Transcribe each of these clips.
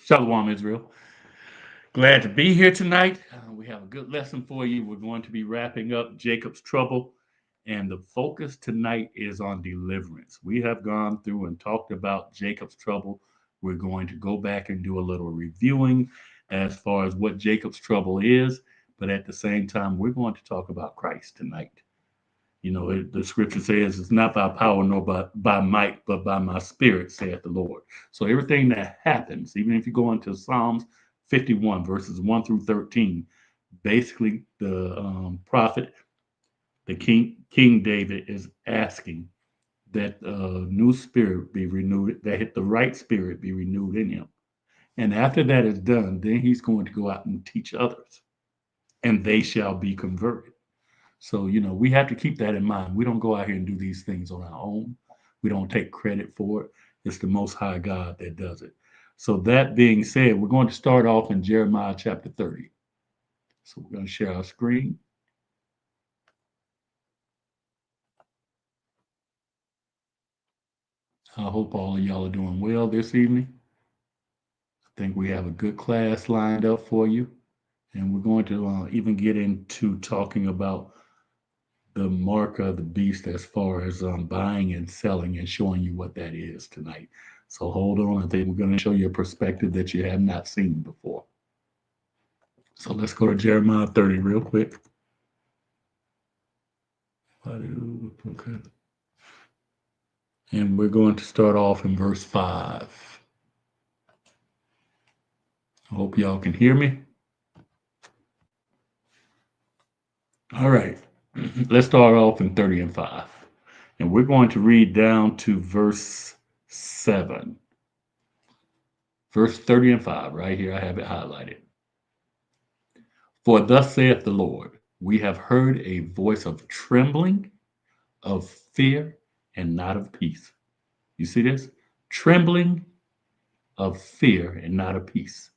Shalom, Israel. Glad to be here tonight. We have a good lesson for you. We're going to be wrapping up Jacob's trouble, and the focus tonight is on deliverance. We have gone through and talked about Jacob's trouble. We're going to go back and do a little reviewing as far as what Jacob's trouble is, but at the same time, we're going to talk about Christ tonight. The scripture says it's not by power nor by might, but by my spirit, saith the Lord. So everything that happens, even if you go into Psalms 51, verses 1 through 13, basically the prophet, the King David is asking that new spirit be renewed, that the right spirit be renewed in him. And after that is done, then he's going to go out and teach others, and they shall be converted. So, we have to keep that in mind. We don't go out here and do these things on our own. We don't take credit for it. It's the Most High God that does it. So, that being said, we're going to start off in Jeremiah chapter 30. So, we're going to share our screen. I hope all of y'all are doing well this evening. I think we have a good class lined up for you. And we're going to even get into talking about the mark of the beast as far as buying and selling and showing you what that is tonight. So hold on. I think we're going to show you a perspective that you have not seen before. So let's go to Jeremiah 30 real quick. Okay. And we're going to start off in verse 5. I hope y'all can hear me. All right. Let's start off in 30 and 5. And we're going to read down to verse 7. Verse 30 and 5, right here, I have it highlighted. For thus saith the Lord, we have heard a voice of trembling, of fear, and not of peace. You see this? Trembling, of fear, and not of peace.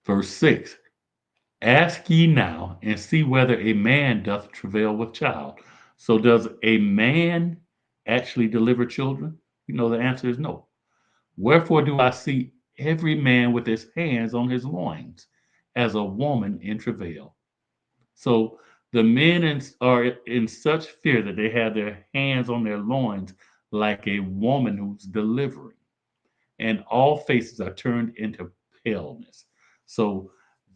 Verse 6, ask ye now, and see whether a man doth travail with child. So does a man actually deliver children? The answer is no. Wherefore do I see every man with his hands on his loins, as a woman in travail? So the men are in such fear that they have their hands on their loins like a woman who's delivering. And all faces are turned into paleness. So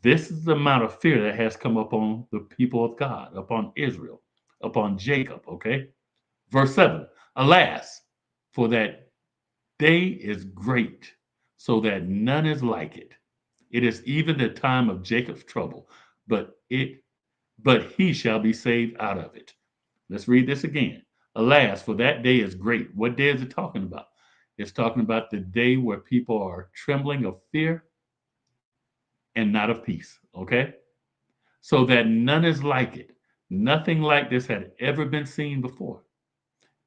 this is the amount of fear that has come upon the people of God, upon Israel, upon Jacob, okay? Verse 7, alas, for that day is great, so that none is like it. It is even the time of Jacob's trouble, but he shall be saved out of it. Let's read this again. Alas, for that day is great. What day is it talking about? It's talking about the day where people are trembling of fear and not of peace. Okay? So that none is like it. Nothing like this had ever been seen before.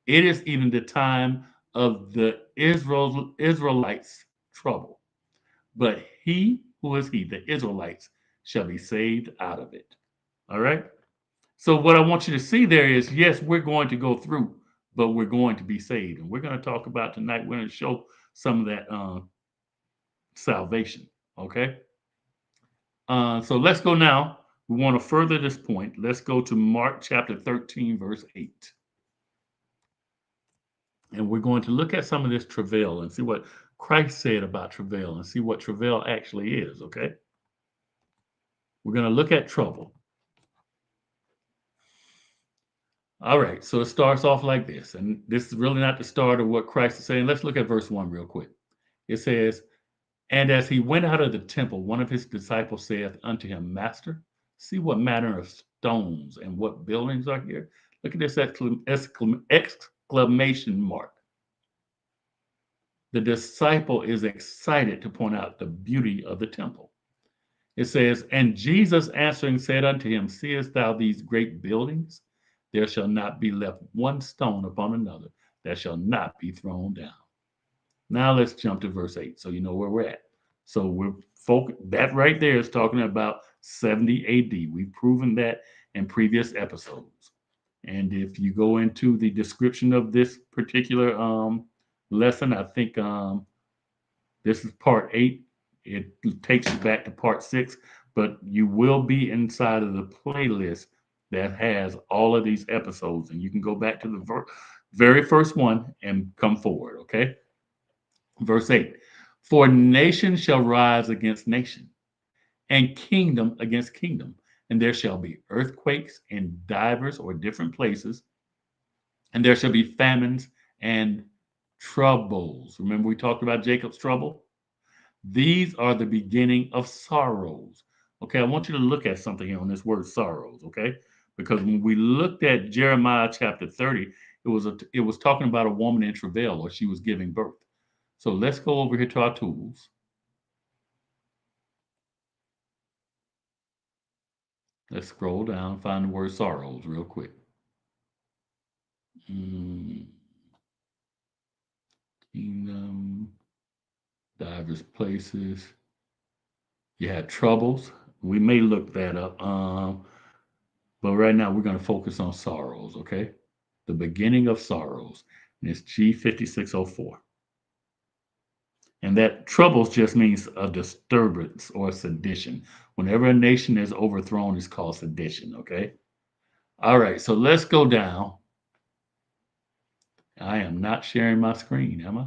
It is even the time of the Israelites' trouble. But he, who is he, the Israelites, shall be saved out of it. All right? So what I want you to see there is, yes, we're going to go through, but we're going to be saved. And we're going to talk about tonight, we're going to show some of that salvation. Okay? So let's go now. We want to further this point. Let's go to Mark chapter 13, verse 8. And we're going to look at some of this travail and see what Christ said about travail and see what travail actually is, okay? We're going to look at trouble. All right, so it starts off like this, and this is really not the start of what Christ is saying. Let's look at verse 1 real quick. It says, and as he went out of the temple, one of his disciples saith unto him, Master, see what manner of stones and what buildings are here. Look at this exclamation mark. The disciple is excited to point out the beauty of the temple. It says, and Jesus answering said unto him, seest thou these great buildings? There shall not be left one stone upon another that shall not be thrown down. Now let's jump to verse 8 so you know where we're at. So that right there is talking about 70 AD. We've proven that in previous episodes. And if you go into the description of this particular lesson, I think this is part 8. It takes you back to part 6, but you will be inside of the playlist that has all of these episodes, and you can go back to the very first one and come forward, okay? Verse 8, for nation shall rise against nation, and kingdom against kingdom, and there shall be earthquakes in divers or different places, and there shall be famines and troubles. Remember, we talked about Jacob's trouble? These are the beginning of sorrows. Okay, I want you to look at something here on this word sorrows, okay? Because when we looked at Jeremiah chapter 30, it was talking about a woman in travail, or she was giving birth. So let's go over here to our tools. Let's scroll down, find the word sorrows real quick. Kingdom, divers places. You had troubles. We may look that up. But right now we're going to focus on sorrows, okay? The beginning of sorrows. And it's G5604. And that troubles just means a disturbance or a sedition. Whenever a nation is overthrown, it's called sedition, okay? All right, so let's go down. I am not sharing my screen, am I?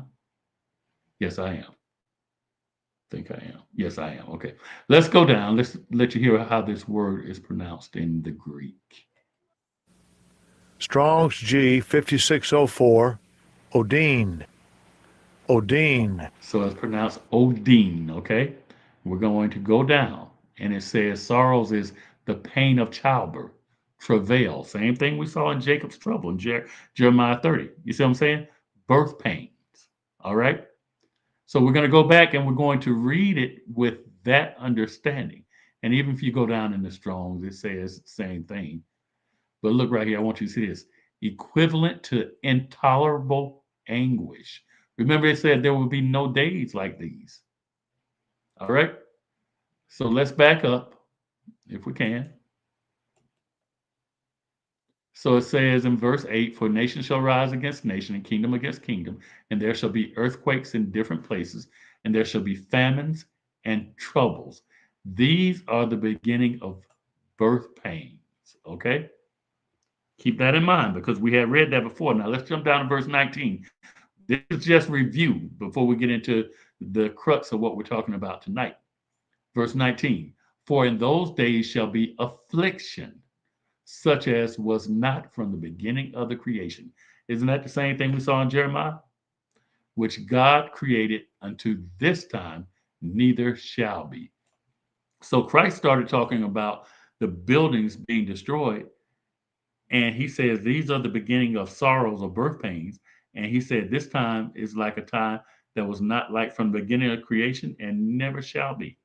Yes, I am. Think I am. Yes, I am. Okay. Let's go down. Let's let you hear how this word is pronounced in the Greek. Strong's G 5604, Odin. Odin. So it's pronounced Odin, okay? We're going to go down. And it says sorrows is the pain of childbirth, travail. Same thing we saw in Jacob's trouble in Jeremiah 30. You see what I'm saying? Birth pains. All right? So we're going to go back and we're going to read it with that understanding. And even if you go down in the Strongs, it says the same thing. But look right here, I want you to see this. Equivalent to intolerable anguish. Remember, it said there will be no days like these. All right? So let's back up if we can. So it says in verse 8, for nation shall rise against nation and kingdom against kingdom, and there shall be earthquakes in different places, and there shall be famines and troubles. These are the beginning of birth pains. Okay? Keep that in mind because we had read that before. Now let's jump down to verse 19. This is just review before we get into the crux of what we're talking about tonight. Verse 19, for in those days shall be affliction, such as was not from the beginning of the creation. Isn't that the same thing we saw in Jeremiah? Which God created unto this time, neither shall be. So Christ started talking about the buildings being destroyed. And he says, these are the beginning of sorrows or birth pains. And he said, this time is like a time that was not like from the beginning of creation and never shall be.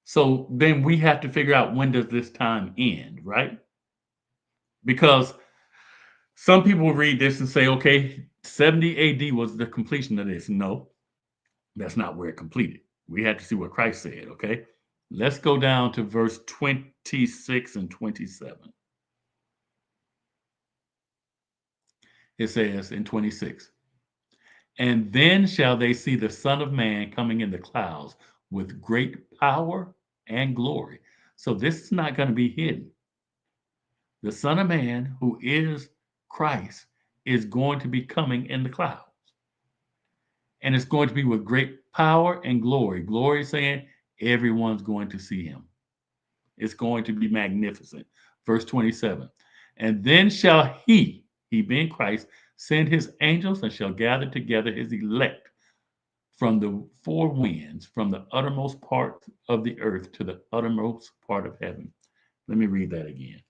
So then we have to figure out, when does this time end, right? Because some people read this and say, okay, 70 AD was the completion of this. No, that's not where it completed. We had to see what Christ said, okay? Let's go down to verse 26 and 27. It says in 26, and then shall they see the Son of Man coming in the clouds with great power and glory. So this is not going to be hidden. The Son of Man, who is Christ, is going to be coming in the clouds. And it's going to be with great power and glory. Glory saying everyone's going to see him. It's going to be magnificent. Verse 27. And then shall he being Christ, send his angels and shall gather together his elect from the four winds, from the uttermost part of the earth to the uttermost part of heaven. Let me read that again.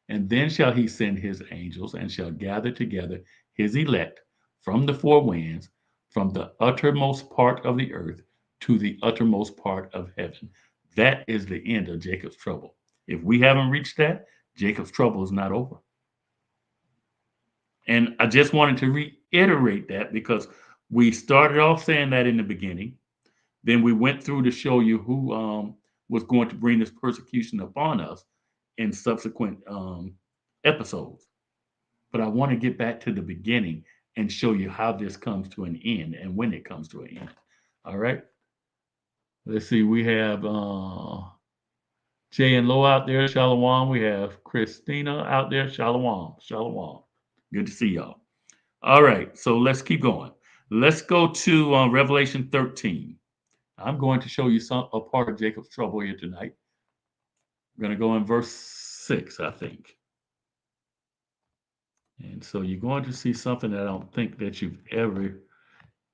And then shall he send his angels and shall gather together his elect from the four winds, from the uttermost part of the earth to the uttermost part of heaven. That is the end of Jacob's trouble. If we haven't reached that, Jacob's trouble is not over. And I just wanted to reiterate that because we started off saying that in the beginning. Then we went through to show you who was going to bring this persecution upon us in subsequent episodes. But I want to get back to the beginning and show you how this comes to an end and when it comes to an end. All right. Let's see, we have Jay and Lo out there, Shalom. We have Christina out there, Shalom, Shalom. Good to see y'all. All right, so let's keep going. Let's go to Revelation 13. I'm going to show you a part of Jacob's trouble here tonight. I'm going to go in verse 6, I think. And so you're going to see something that I don't think that you've ever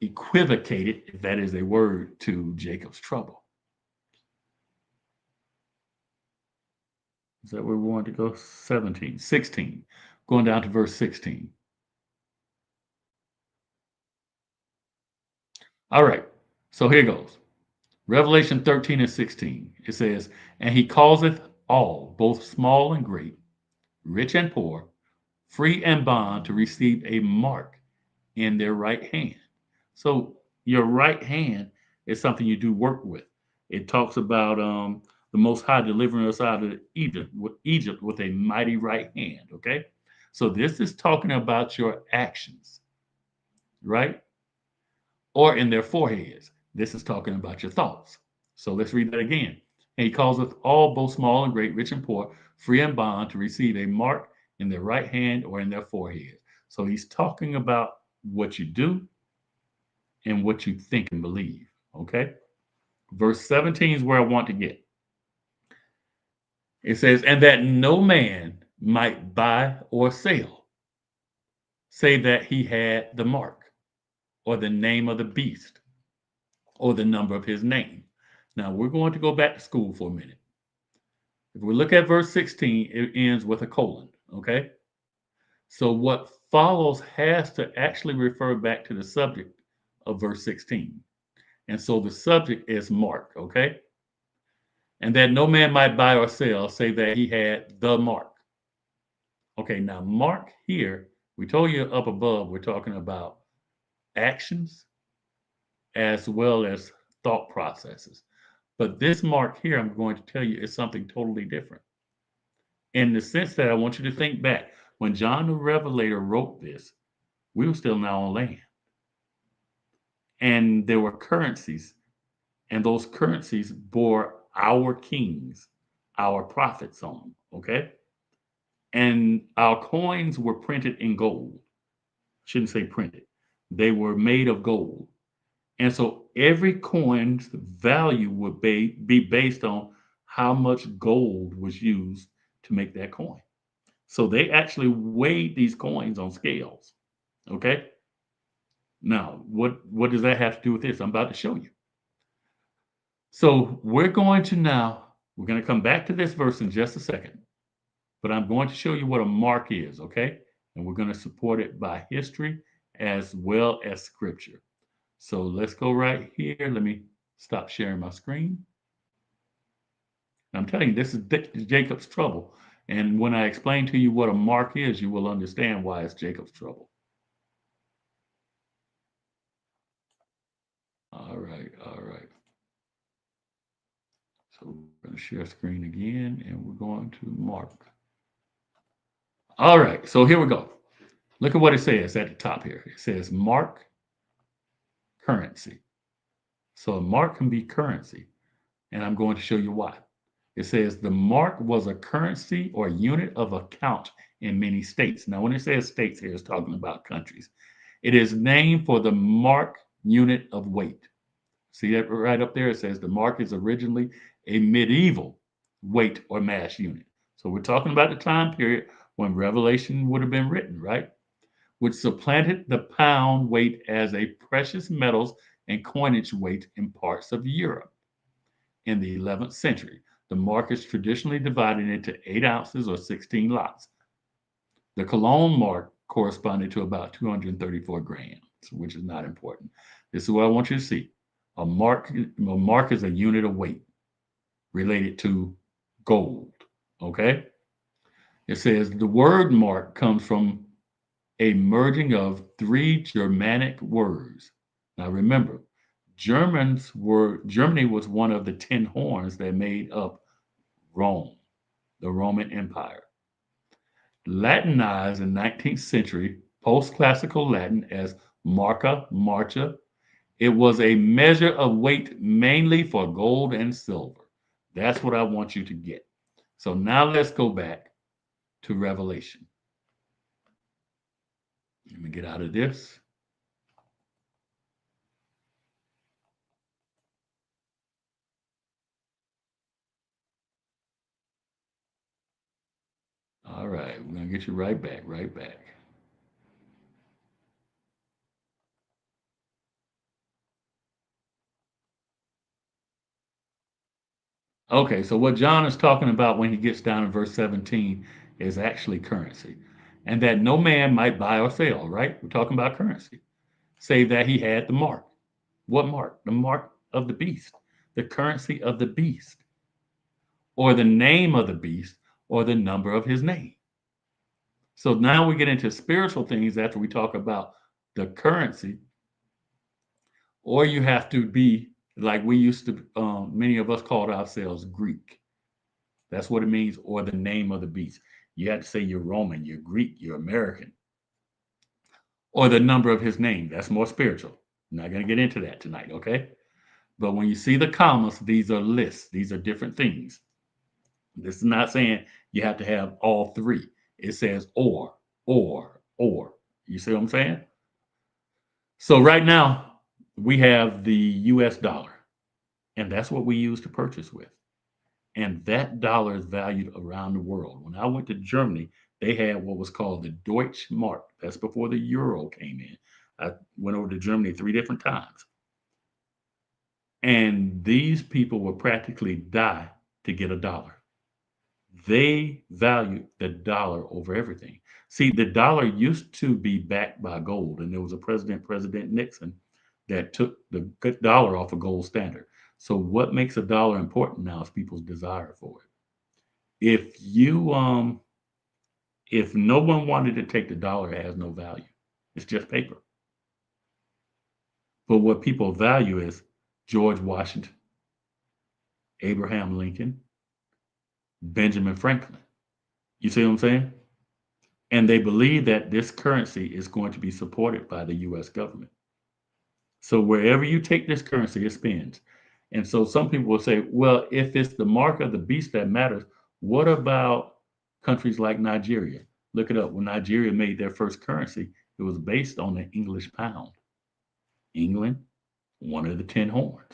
equivocated, if that is a word, to Jacob's trouble. Is that where we want to go? 17, 16. Going down to verse 16. All right, so here goes. Revelation 13 and 16. It says, "And he causeth all, both small and great, rich and poor, free and bond, to receive a mark in their right hand." So your right hand is something you do work with. It talks about the Most High delivering us out of Egypt with a mighty right hand. Okay, so this is talking about your actions, right? Or in their foreheads. This is talking about your thoughts. So let's read that again. "And he causeth all, both small and great, rich and poor, free and bond, to receive a mark in their right hand or in their forehead." So he's talking about what you do and what you think and believe. Okay. Verse 17 is where I want to get. It says, "And that no man might buy or sell, save that he had the mark, or the name of the beast, or the number of his name." Now we're going to go back to school for a minute. If we look at verse 16, it ends with a colon. Okay. So what follows has to actually refer back to the subject of verse 16. And so the subject is mark. Okay. "And that no man might buy or sell, save that he had the mark." Okay. Now, mark here, we told you up above, we're talking about actions as well as thought processes. But this mark here, I'm going to tell you, is something totally different. In the sense that I want you to think back. When John the Revelator wrote this, we were still now on land. And there were currencies, and those currencies bore our kings, our prophets on them. Okay. And our coins were printed in gold. Shouldn't say printed. They were made of gold. And so every coin's value would be based on how much gold was used to make that coin. So they actually weighed these coins on scales. Okay. Now, what does that have to do with this? I'm about to show you. So we're going to come back to this verse in just a second, but I'm going to show you what a mark is. Okay. And we're going to support it by history as well as scripture. So let's go right here. Let me stop sharing my screen. I'm telling you, this is Jacob's trouble. And when I explain to you what a mark is, you will understand why it's Jacob's trouble. All right, all right. So we're going to share screen again, and we're going to mark. All right, so here we go. Look at what it says at the top here. It says mark currency. So a mark can be currency, and I'm going to show you why. It says the mark was a currency or unit of account in many states. Now, when it says states here, it's talking about countries. It is named for the mark unit of weight. See that right up there? It says the mark is originally a medieval weight or mass unit. So we're talking about the time period when Revelation would have been written, right? Which supplanted the pound weight as a precious metals and coinage weight in parts of Europe. In the 11th century, the mark is traditionally divided into 8 ounces or 16 lots. The Cologne mark corresponded to about 234 grams, which is not important. This is what I want you to see. A mark is a unit of weight related to gold. Okay? It says the word mark comes from a merging of 3 Germanic words. Now remember, Germany was one of the 10 horns that made up Rome, the Roman Empire. Latinized in 19th century post-classical Latin as marca, marcha, It was a measure of weight mainly for gold and silver. That's what I want you to get. So now let's go back to Revelation. Let me get out of this. All right, we're going to get you right back, right back. Okay, so what John is talking about when he gets down in verse 17 is actually currency. And that no man might buy or sell, right? We're talking about currency. Save that he had the mark. What mark? The mark of the beast, the currency of the beast, or the name of the beast, or the number of his name. So now we get into spiritual things after we talk about the currency, or you have to be like we used to, many of us called ourselves Greek. That's what it means, or the name of the beast. You have to say you're Roman, you're Greek, you're American, or the number of his name. That's more spiritual. I'm not going to get into that tonight, okay? But when you see the commas, these are lists, these are different things. This is not saying you have to have all three. It says or. You see what I'm saying? So right now, we have the US dollar, and that's what we use to purchase with. And that dollar is valued around the world. When I went to Germany, they had what was called the Deutsche Mark. That's before the euro came in. I went over to Germany 3 different times. And these people would practically die to get a dollar. They value the dollar over everything. See, the dollar used to be backed by gold, and there was a president, President Nixon, that took the good dollar off a gold standard. So, what makes a dollar important now is people's desire for it. If no one wanted to take the dollar, it has no value. It's just paper. But what people value is George Washington, Abraham Lincoln, Benjamin Franklin. You see what I'm saying? And they believe that this currency is going to be supported by the US government. So wherever you take this currency, it spends. And so some people will say, well, if it's the mark of the beast that matters, what about countries like Nigeria? Look it up. When Nigeria made their first currency, it was based on the English pound. England, one of the 10 horns,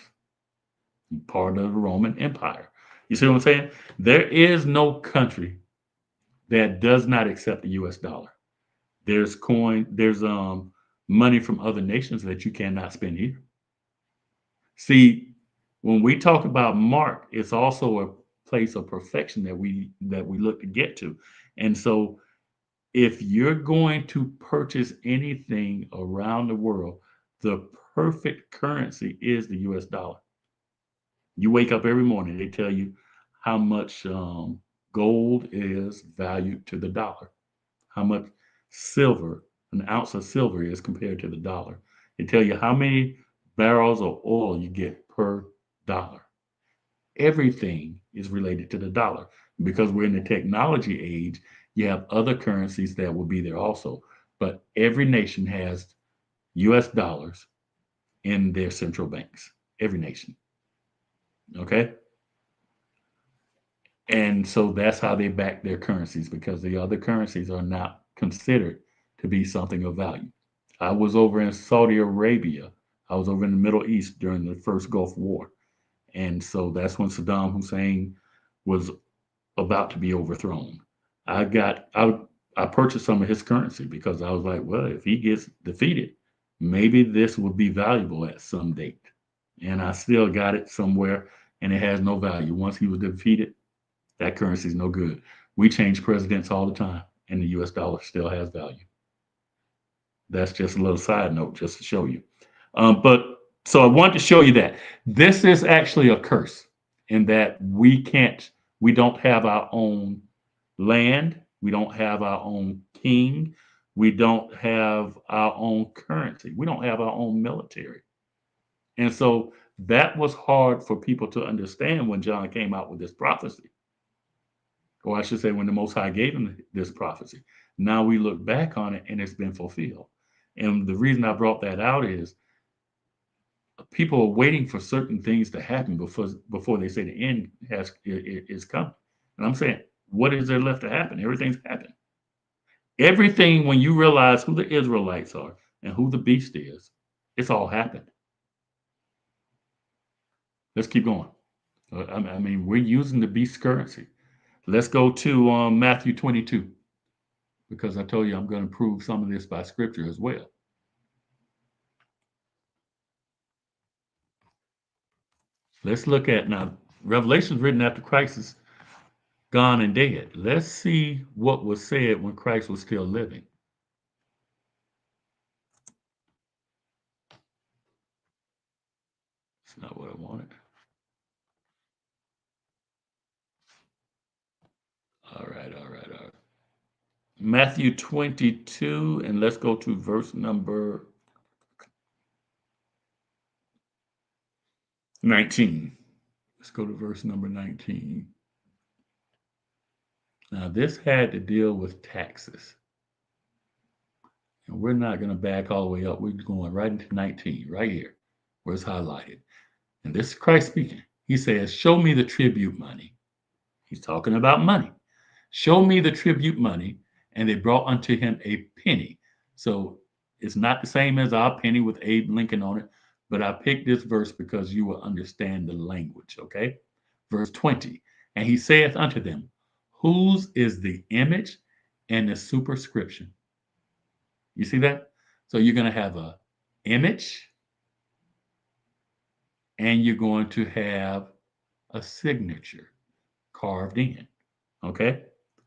part of the Roman Empire. You see what I'm saying? There is no country that does not accept the US dollar. There's money from other nations that you cannot spend here. See, when we talk about mark, it's also a place of perfection that we look to get to. And so if you're going to purchase anything around the world, the perfect currency is the US dollar. You wake up every morning, they tell you how much gold is valued to the dollar, how much silver, an ounce of silver is compared to the dollar. They tell you how many barrels of oil you get per dollar. Everything is related to the dollar. Because we're in the technology age, you have other currencies that will be there also. But every nation has US dollars in their central banks. Every nation. Okay? And so that's how they back their currencies because the other currencies are not considered to be something of value. I was over in Saudi Arabia. I was over in the Middle East during the first Gulf War. And so that's when Saddam Hussein was about to be overthrown. I got I I purchased some of his currency because I was like, well, if he gets defeated, maybe this would be valuable at some date. And I still got it somewhere and it has no value. Once he was defeated, that currency is no good. We change presidents all the time, and the US dollar still has value. That's just a little side note just to show you. But so I want to show you that this is actually a curse in that we don't have our own land, we don't have our own king, we don't have our own currency, we don't have our own military. And so that was hard for people to understand when John came out with this prophecy, or I should say, when the Most High gave him this prophecy. Now we look back on it and it's been fulfilled. And the reason I brought that out is people are waiting for certain things to happen before they say the end is coming. And I'm saying, what is there left to happen? Everything's happened. Everything, when you realize who the Israelites are and who the beast is, it's all happened. Let's keep going. I mean, we're using the beast currency. Let's go to Matthew 22, because I told you I'm going to prove some of this by scripture as well. Let's look at now. Revelation is written after Christ is gone and dead. Let's see what was said when Christ was still living. It's not what I wanted. All right, all right, all right. Matthew 22, and let's go to verse number 19. Let's go to verse number 19. Now, this had to deal with taxes. And we're not going to back all the way up. We're going right into 19, right here, where it's highlighted. And this is Christ speaking. He says, show me the tribute money. He's talking about money. Show me the tribute money. And they brought unto him a penny. So it's not the same as our penny with Abe Lincoln on it, but I picked this verse because you will understand the language, okay? Verse 20. And he saith unto them, whose is the image and the superscription? You see that? So you're going to have a image and you're going to have a signature carved in. Okay?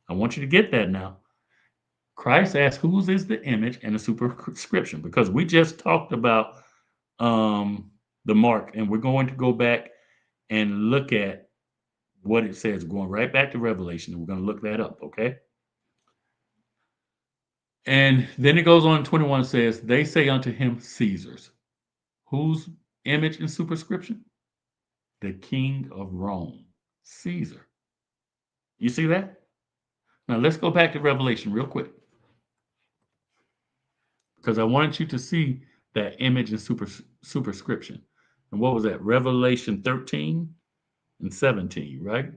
I want you to get that now. Christ asked, whose is the image and the superscription? Because we just talked about the mark, and we're going to go back and look at what it says. We're going right back to Revelation, and we're going to look that up, okay? And then it goes on, 21 says, they say unto him, Caesar's. Whose image and superscription? The king of Rome, Caesar. You see that? Now let's go back to Revelation real quick, because I wanted you to see that image and superscription. And what was that? Revelation 13 and 17, right?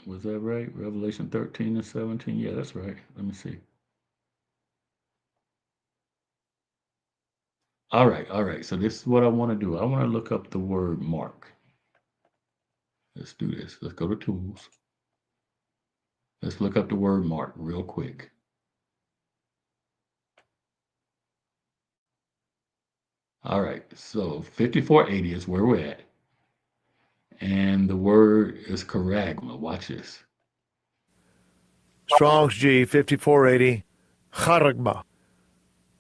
Was that right? Revelation 13 and 17? Yeah, that's right. Let me see. All right, all right. So this is what I want to do. I want to look up the word mark. Let's do this. Let's go to tools. Let's look up the word mark real quick. All right, so 5480 is where we're at. And the word is charagma. Watch this. Strong's G 5480. Charagma.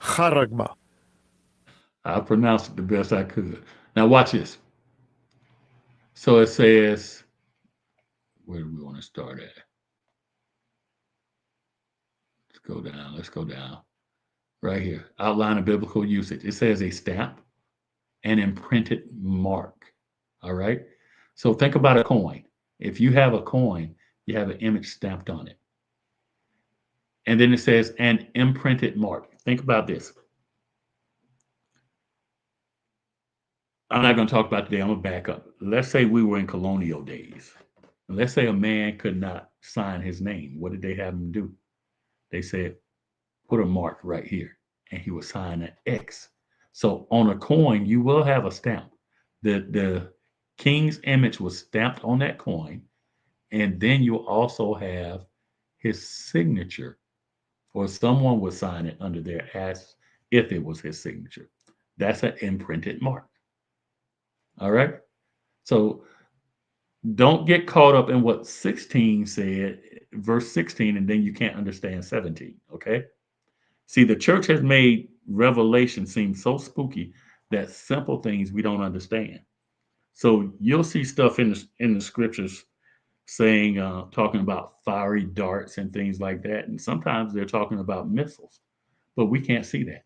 Charagma. I pronounced it the best I could. Now watch this. So it says, where do we want to start at? Let's go down. Let's go down. Right here. Outline of biblical usage. It says a stamp, an imprinted mark. All right. So think about a coin. If you have a coin, you have an image stamped on it. And then it says an imprinted mark. Think about this. I'm not going to talk about today. I'm going to back up. Let's say we were in colonial days. Let's say a man could not sign his name. What did they have him do? They said, put a mark right here. And he would sign an X. So on a coin, you will have a stamp. The king's image was stamped on that coin. And then you also have his signature, or someone would sign it under there as if it was his signature. That's an imprinted mark. All right. So don't get caught up in what 16 said, verse 16, and then you can't understand 17. Okay. See, the church has made Revelation seem so spooky that simple things we don't understand. So you'll see stuff in the scriptures saying, talking about fiery darts and things like that. And sometimes they're talking about missiles, but we can't see that.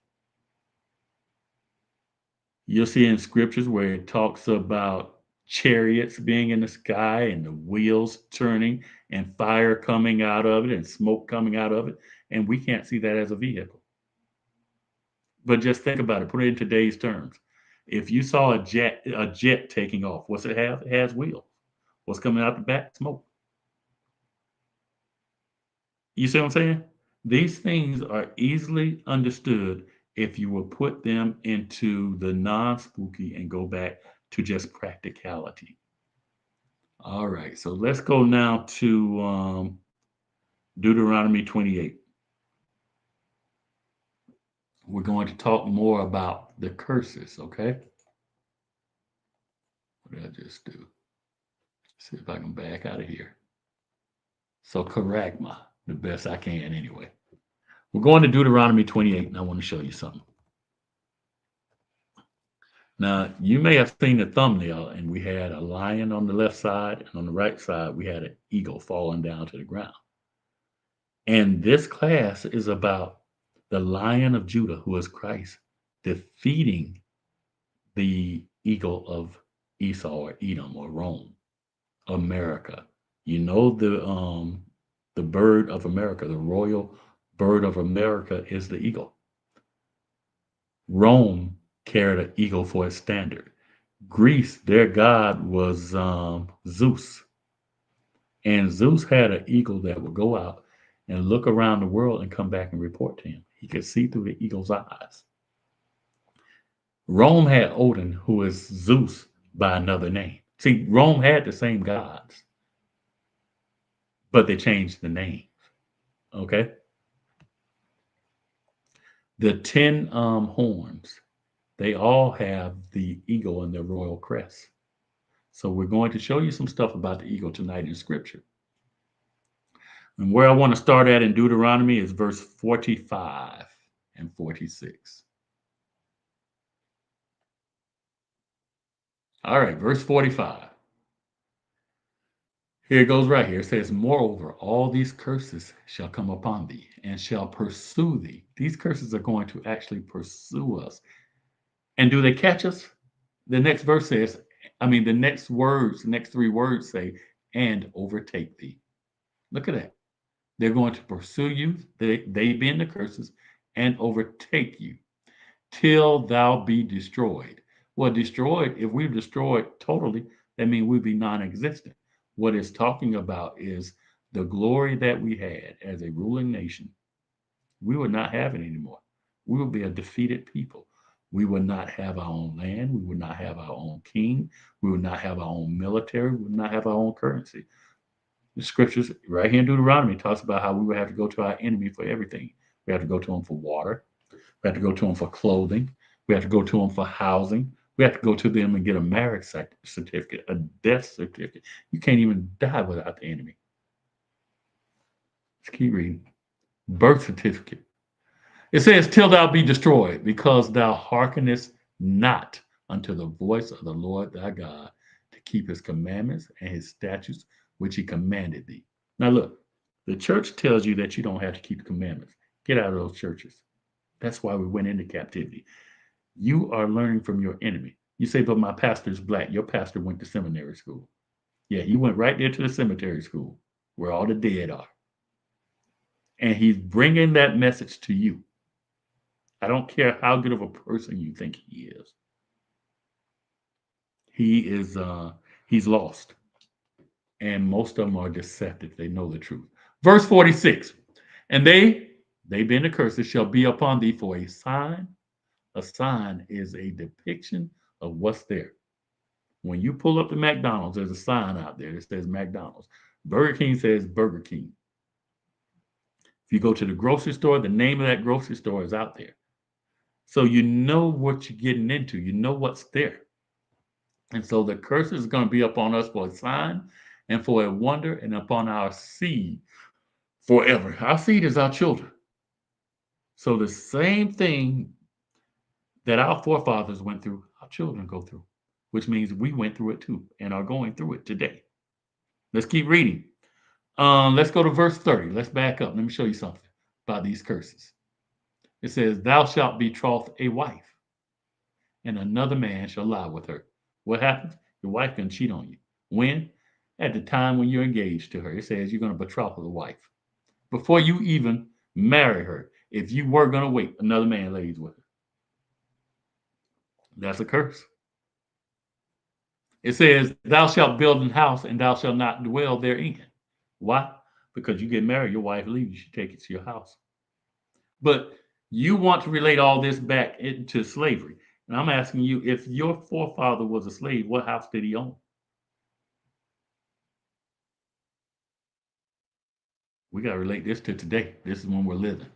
You'll see in scriptures where it talks about chariots being in the sky and the wheels turning and fire coming out of it and smoke coming out of it. And we can't see that as a vehicle. But just think about it, put it in today's terms. If you saw a jet taking off, what's it have? It has wheels. What's coming out the back? Smoke. You see what I'm saying? These things are easily understood if you will put them into the non-spooky and go back to just practicality. All right, so let's go now to Deuteronomy 28. We're going to talk more about the curses, okay? What did I just do? See if I can back out of here. So, charagma, the best I can anyway. We're going to Deuteronomy 28, and I want to show you something. Now, you may have seen the thumbnail, and we had a lion on the left side, and on the right side, we had an eagle falling down to the ground. And this class is about the Lion of Judah, who is Christ, defeating the eagle of Esau or Edom or Rome, America. You know the bird of America, the royal bird of America is the eagle. Rome carried an eagle for its standard. Greece, their god was Zeus. And Zeus had an eagle that would go out and look around the world and come back and report to him. He could see through the eagle's eyes. Rome had Odin, who is Zeus by another name. See, Rome had the same gods, but they changed the names. Okay? The 10 horns, they all have the eagle in their royal crest. So we're going to show you some stuff about the eagle tonight in Scripture. And where I want to start at in Deuteronomy is verse 45 and 46. All right, verse 45. Here it goes right here. It says, moreover, all these curses shall come upon thee and shall pursue thee. These curses are going to actually pursue us. And do they catch us? The next verse says, the next words, the next three words say, and overtake thee. Look at that. They're going to pursue you, they being the curses, and overtake you till thou be destroyed. Well, destroyed, if we're destroyed totally, that means we'll be non-existent. What it's talking about is the glory that we had as a ruling nation. We would not have it anymore. We would be a defeated people. We would not have our own land. We would not have our own king. We would not have our own military. We would not have our own currency. The scriptures right here in Deuteronomy talks about how we would have to go to our enemy for everything. We have to go to them for water. We have to go to them for clothing. We have to go to them for housing. We have to go to them and get a marriage certificate, a death certificate. You can't even die without the enemy. Let's keep reading. Birth certificate. It says, till thou be destroyed, because thou hearkenest not unto the voice of the Lord thy God, to keep his commandments and his statutes, which he commanded thee. Now look, the church tells you that you don't have to keep the commandments. Get out of those churches. That's why we went into captivity. You are learning from your enemy. You say, but my pastor's black. Your pastor went to seminary school. Yeah, he went right there to the cemetery school where all the dead are. And he's bringing that message to you. I don't care how good of a person you think he is. He's lost. And most of them are deceptive. They know the truth. Verse 46. And they being the curses, shall be upon thee for a sign. A sign is a depiction of what's there. When you pull up to McDonald's, there's a sign out there that says McDonald's. Burger King says Burger King. If you go to the grocery store, the name of that grocery store is out there. So you know what you're getting into. You know what's there. And so the curse is going to be upon us for a sign and for a wonder, and upon our seed forever. Our seed is our children. So the same thing that our forefathers went through, our children go through, which means we went through it too and are going through it today. Let's keep reading. Let's go to verse 30. Let's back up. Let me show you something about these curses. It says, thou shalt betroth a wife, and another man shall lie with her. What happens? Your wife can cheat on you. When? At the time when you're engaged to her. It says you're going to betrothal the wife. Before you even marry her, if you were going to wait, another man lays with her. That's a curse. It says, thou shalt build an house and thou shalt not dwell therein. Why? Because you get married, your wife leaves, you should take it to your house. But you want to relate all this back into slavery. And I'm asking you, if your forefather was a slave, what house did he own? We got to relate this to today. This is when we're living.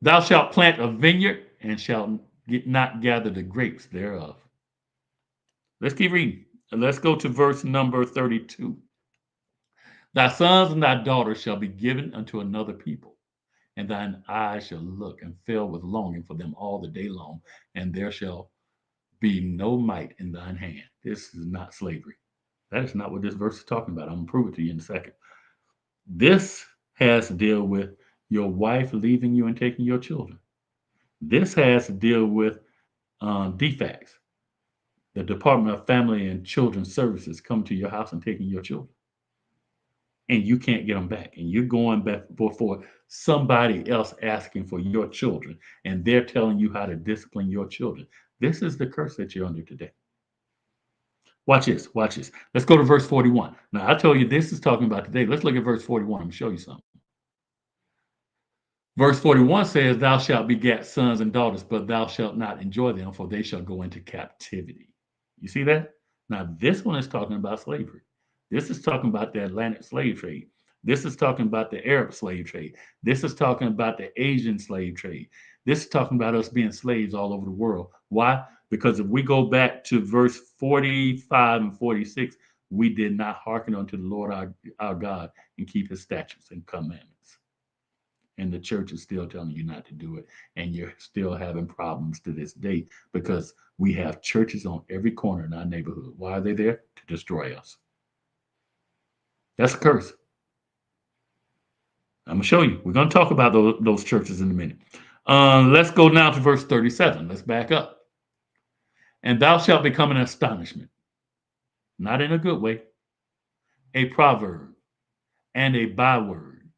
Thou shalt plant a vineyard and shalt not gather the grapes thereof. Let's keep reading. And let's go to verse number 32. Thy sons and thy daughters shall be given unto another people, and thine eyes shall look and fill with longing for them all the day long, and there shall be no might in thine hand. This is not slavery. That is not what this verse is talking about. I'm going to prove it to you in a second. This has to deal with your wife leaving you and taking your children. This has to deal with defects. The Department of Family and Children's Services come to your house and taking your children. And you can't get them back. And you're going back before somebody else asking for your children. And they're telling you how to discipline your children. This is the curse that you're under today. Watch this. Watch this. Let's go to verse 41. Now, I told you this is talking about today. Let's look at verse 41. I'm going to show you something. Verse 41 says, thou shalt beget sons and daughters, but thou shalt not enjoy them, for they shall go into captivity. You see that? Now, this one is talking about slavery. This is talking about the Atlantic slave trade. This is talking about the Arab slave trade. This is talking about the Asian slave trade. This is talking about us being slaves all over the world. Why? Because if we go back to verse 45 and 46, we did not hearken unto the Lord our God and keep his statutes and commandments. And the church is still telling you not to do it. And you're still having problems to this day because we have churches on every corner in our neighborhood. Why are they there? To destroy us. That's a curse. I'm going to show you. We're going to talk about those churches in a minute. Let's go now to verse 37. Let's back up. And thou shalt become an astonishment, not in a good way, a proverb and a byword.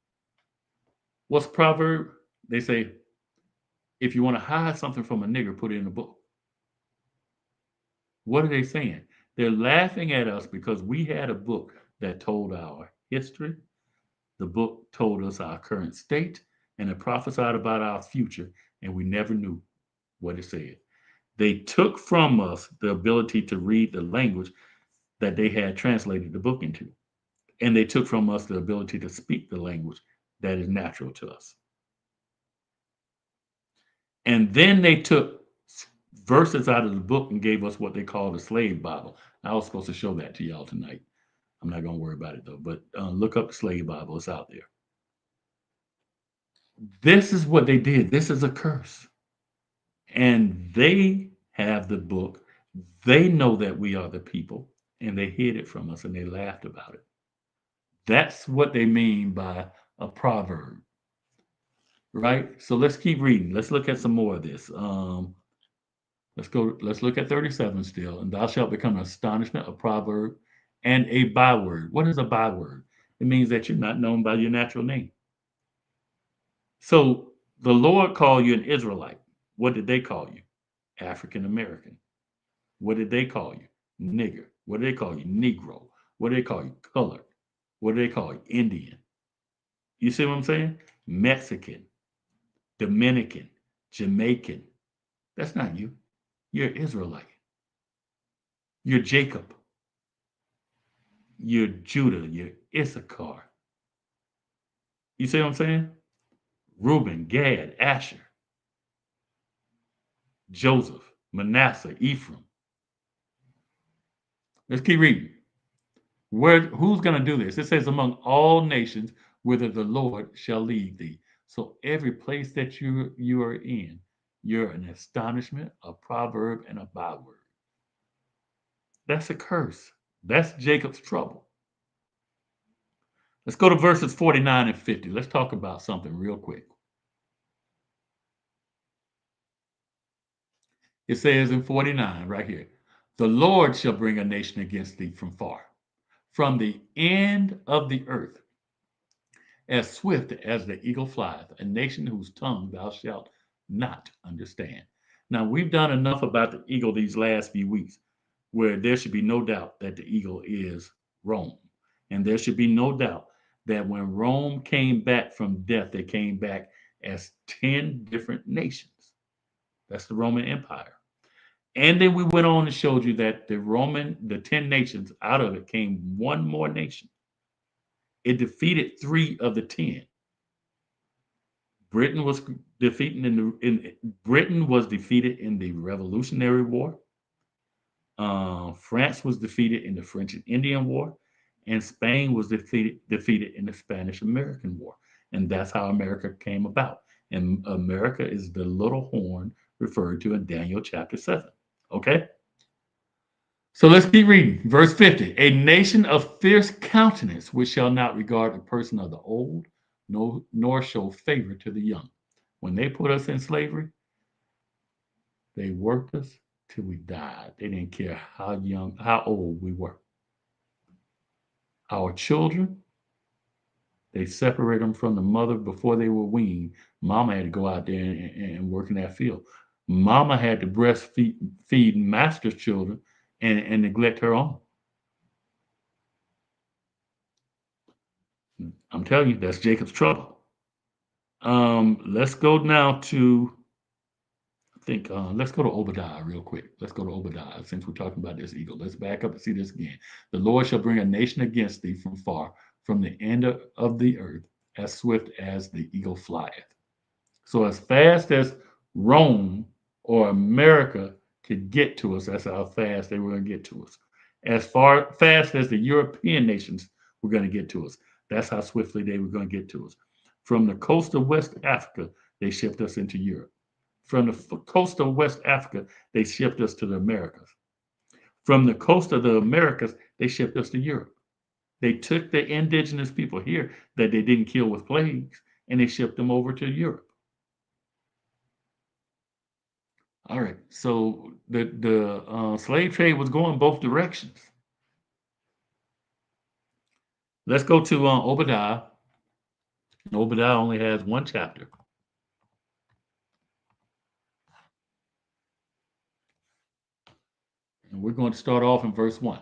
What's a proverb? They say, if you want to hide something from a nigger, put it in a book. What are they saying? They're laughing at us because we had a book that told our history. The book told us our current state, and it prophesied about our future, and we never knew what it said. They took from us the ability to read the language that they had translated the book into, and they took from us the ability to speak the language that is natural to us. And then they took verses out of the book and gave us what they call the slave Bible. I was supposed to show that to y'all tonight. I'm not going to worry about it though, but look up the slave Bible. It's out there. This is what they did. This is a curse. And they have the book. They know that we are the people, and they hid it from us and they laughed about it. That's what they mean by a proverb, right? So let's keep reading. Let's look at some more of this. Let's look at 37 still. And thou shalt become an astonishment, a proverb, and a byword. What is a byword? It means that you're not known by your natural name. So the Lord called you an Israelite. What did they call you? African American. What did they call you? Nigger. What did they call you? Negro. What did they call you? Colored. What do they call you? Indian. You see what I'm saying? Mexican, Dominican, Jamaican. That's not you. You're Israelite. You're Jacob. You're Judah. You're Issachar. You see what I'm saying? Reuben, Gad, Asher, Joseph, Manasseh, Ephraim. Let's keep reading. Who's going to do this? It says, among all nations, whither the Lord shall lead thee. So every place that you are in, you're an astonishment, a proverb, and a byword. That's a curse. That's Jacob's trouble. Let's go to verses 49 and 50. Let's talk about something real quick. It says in 49 right here, The Lord shall bring a nation against thee from far, from the end of the earth, as swift as the eagle flieth, a nation whose tongue thou shalt not understand. Now, we've done enough about the eagle these last few weeks, where there should be no doubt that the eagle is Rome. And there should be no doubt that when Rome came back from death, they came back as 10 different nations. That's the Roman Empire. And then we went on and showed you that the 10 nations, out of it came one more nation. It defeated 3 of the 10. Britain was Britain was defeated in the Revolutionary War. France was defeated in the French and Indian War, and Spain was defeated in the Spanish American War. And that's how America came about. And America is the little horn referred to in Daniel chapter 7. Okay? So let's keep reading. Verse 50. A nation of fierce countenance, which shall not regard the person of the old, nor show favor to the young. When they put us in slavery, they worked us till we died. They didn't care how old we were. Our children, they separate them from the mother before they were weaned. Mama had to go out there and work in that field. Mama had to breastfeed master's children and neglect her own. I'm telling you, that's Jacob's trouble. Let's go now to, let's go to Obadiah real quick. Let's go to Obadiah since we're talking about this eagle. Let's back up and see this again. The Lord shall bring a nation against thee from far, from the end of the earth, as swift as the eagle flieth. So as fast as Rome or America could get to us, that's how fast they were going to get to us. As fast as the European nations were going to get to us, that's how swiftly they were going to get to us. From the coast of West Africa, they shipped us into Europe. From the coast of West Africa, they shipped us to the Americas. From the coast of the Americas, they shipped us to Europe. They took the indigenous people here that they didn't kill with plagues, and they shipped them over to Europe. All right, so the slave trade was going both directions. Let's go to Obadiah. Obadiah only has one chapter. And we're going to start off in verse 1.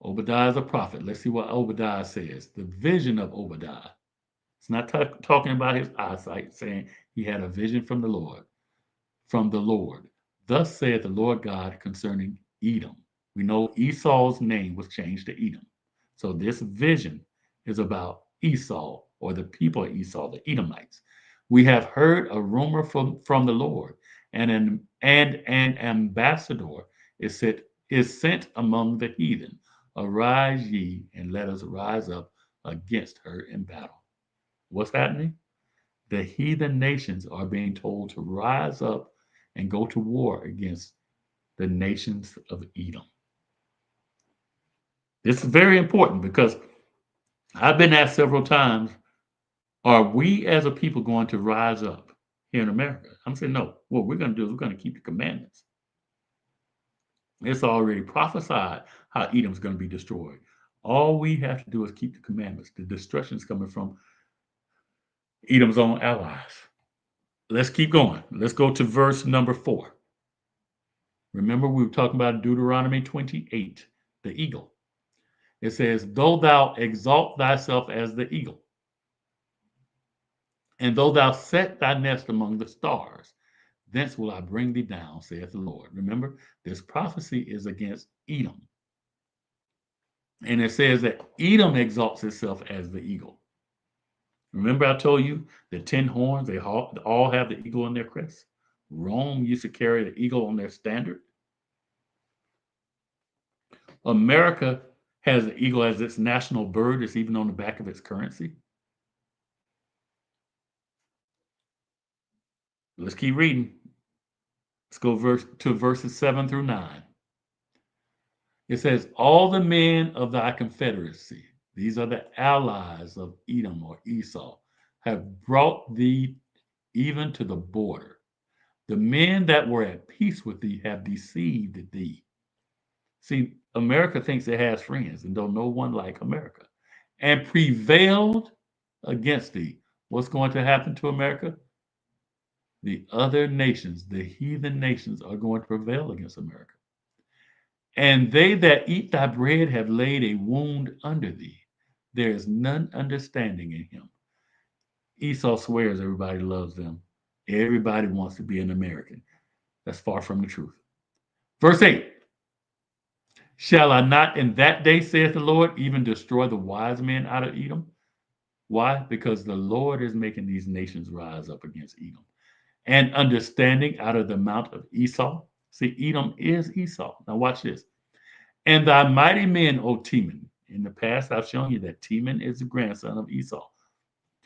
Obadiah is a prophet. Let's see what Obadiah says. The vision of Obadiah. It's not talking about his eyesight, saying he had a vision from the Lord. From the Lord. Thus saith the Lord God concerning Edom. We know Esau's name was changed to Edom. So this vision is about Esau, or the people of Esau, the Edomites. We have heard a rumor from the Lord, and an ambassador is sent among the heathen. Arise ye, and let us rise up against her in battle. What's happening? The heathen nations are being told to rise up and go to war against the nations of Edom. This is very important because I've been asked several times, are we as a people going to rise up here in America? I'm saying no. What we're going to do is we're going to keep the commandments. It's already prophesied how Edom's going to be destroyed. All we have to do is keep the commandments. The destruction is coming from Edom's own allies. Let's keep going. Let's go to verse number 4. Remember, we were talking about Deuteronomy 28, the eagle. It says, though thou exalt thyself as the eagle, and though thou set thy nest among the stars, thence will I bring thee down, saith the Lord. Remember, this prophecy is against Edom. And it says that Edom exalts itself as the eagle. Remember, I told you the 10 horns, they all have the eagle on their crest. Rome used to carry the eagle on their standard. America has the eagle as its national bird. It's even on the back of its currency. Let's keep reading. Let's go to verses 7 through 9. It says, all the men of thy confederacy, these are the allies of Edom or Esau, have brought thee even to the border. The men that were at peace with thee have deceived thee. See, America thinks it has friends and don't know one like America, and prevailed against thee. What's going to happen to America? The other nations, the heathen nations, are going to prevail against America. And they that eat thy bread have laid a wound under thee. There is none understanding in him. Esau swears everybody loves them. Everybody wants to be an American. That's far from the truth. Verse 8. Shall I not in that day, saith the Lord, even destroy the wise men out of Edom? Why? Because the Lord is making these nations rise up against Edom. And understanding out of the mount of Esau. See, Edom is Esau. Now watch this. And thy mighty men, O Teman. In the past, I've shown you that Teman is the grandson of Esau.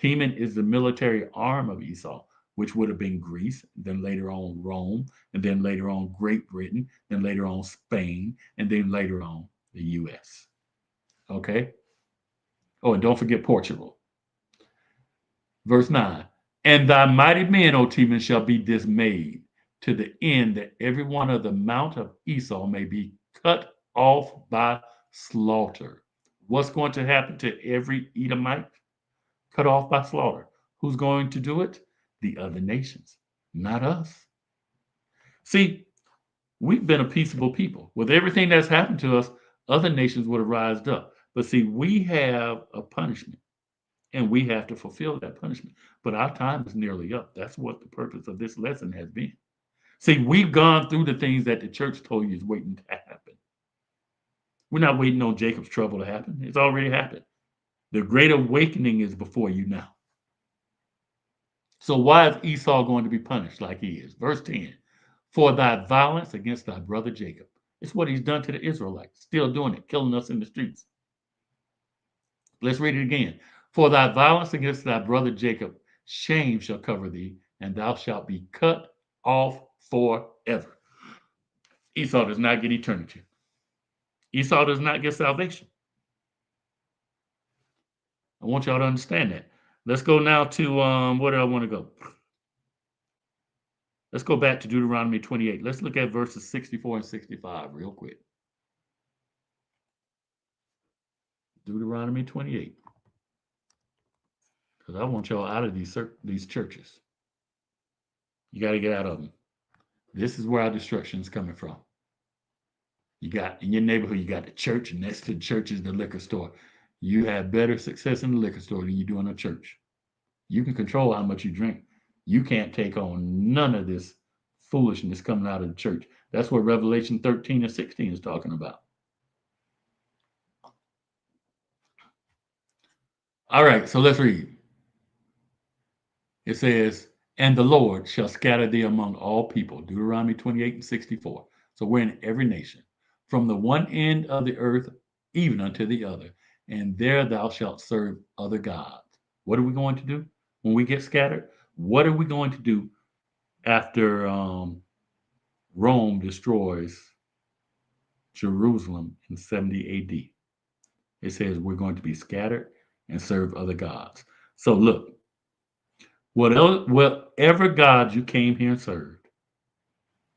Teman is the military arm of Esau, which would have been Greece, then later on Rome, and then later on Great Britain, then later on Spain, and then later on the US. Okay? Oh, and don't forget Portugal. Verse 9. And thy mighty men, O Teman, shall be dismayed to the end that every one of the mount of Esau may be cut off by slaughter. What's going to happen to every Edomite? Cut off by slaughter. Who's going to do it? The other nations, not us. See, we've been a peaceable people. With everything that's happened to us, other nations would have rised up. But see, we have a punishment and we have to fulfill that punishment. But our time is nearly up. That's what the purpose of this lesson has been. See, we've gone through the things that the church told you is waiting to happen. We're not waiting on Jacob's trouble to happen. It's already happened. The great awakening is before you now. So why is Esau going to be punished like he is? Verse 10. For thy violence against thy brother Jacob. It's what he's done to the Israelites. Still doing it, killing us in the streets. Let's read it again. For thy violence against thy brother Jacob, shame shall cover thee, and thou shalt be cut off forever. Esau does not get eternity. Esau does not get salvation. I want y'all to understand that. Let's go now to where do I want to go? Let's go back to Deuteronomy 28. Let's look at verses 64 and 65 real quick. Deuteronomy 28. Because I want y'all out of these churches. You got to get out of them. This is where our destruction is coming from. You got in your neighborhood, you got the church, and next to the church is the liquor store. You have better success in the liquor store than you do in a church. You can control how much you drink. You can't take on none of this foolishness coming out of the church. That's what Revelation 13 and 16 is talking about. All right, so let's read. It says, and the Lord shall scatter thee among all people. Deuteronomy 28 and 64. So we're in every nation, from the one end of the earth even unto the other. And there thou shalt serve other gods. What are we going to do when we get scattered? What are we going to do after Rome destroys Jerusalem in 70 AD? It says we're going to be scattered and serve other gods. So look, whatever God you came here and served,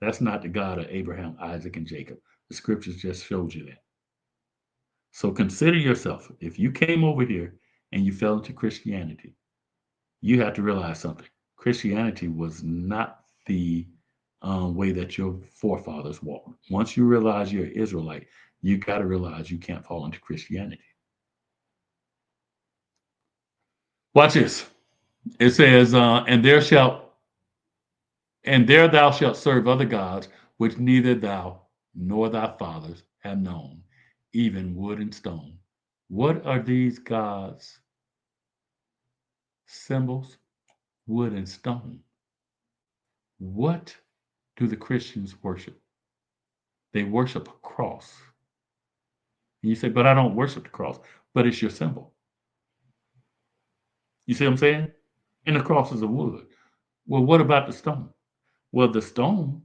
that's not the God of Abraham, Isaac, and Jacob. The scriptures just showed you that. So consider yourself. If you came over here and you fell into Christianity, you have to realize something. Christianity was not the way that your forefathers walked. Once you realize you're an Israelite, you got to realize you can't fall into Christianity. Watch this. It says, and there thou shalt serve other gods, which neither thou nor thy fathers have known, even wood and stone. What are these gods? Symbols, wood and stone. What do the Christians worship? They worship a cross. And you say, but I don't worship the cross, but it's your symbol. You see what I'm saying? And the cross is of wood. Well, what about the stone? Well, the stone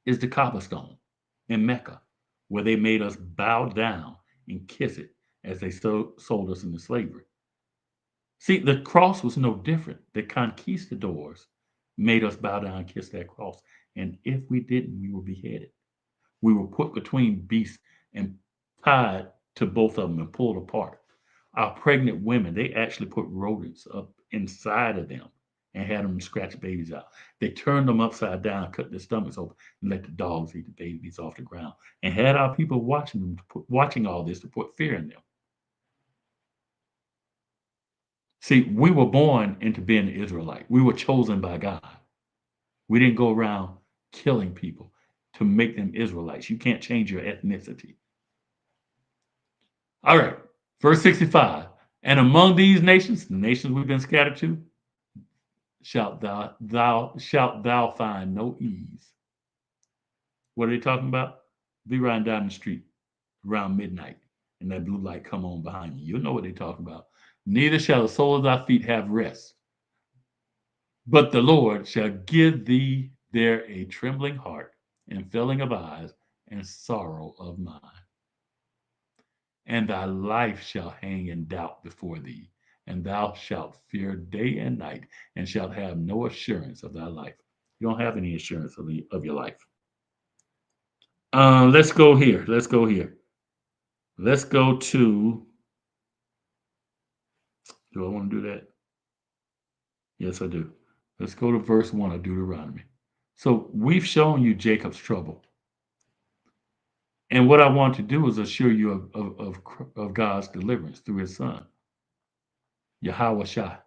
is the Kaaba stone in Mecca, where they made us bow down and kiss it as they sold us into slavery. See, the cross was no different. The conquistadors made us bow down and kiss that cross. And if we didn't, we were beheaded. We were put between beasts and tied to both of them and pulled apart. Our pregnant women, they actually put rodents up inside of them and had them scratch babies out. They turned them upside down, cut their stomachs open, and let the dogs eat the babies off the ground, and had our people watching them, watching all this to put fear in them. See, we were born into being an Israelite. We were chosen by God. We didn't go around killing people to make them Israelites. You can't change your ethnicity. All right, verse 65. And among these nations, the nations we've been scattered to, shalt thou find no ease. What are they talking about? Be riding down the street around midnight, and that blue light come on behind you. You'll know what they're talking about. Neither shall the sole of thy feet have rest, but the Lord shall give thee there a trembling heart, and failing of eyes, and sorrow of mind. And thy life shall hang in doubt before thee, and thou shalt fear day and night, and shalt have no assurance of thy life. You don't have any assurance of your life. Let's go here. Let's go here. Let's go to. Do I want to do that? Yes, I do. Let's go to verse 1 of Deuteronomy. So we've shown you Jacob's trouble. And what I want to do is assure you of God's deliverance through his son, Yahweh Shai.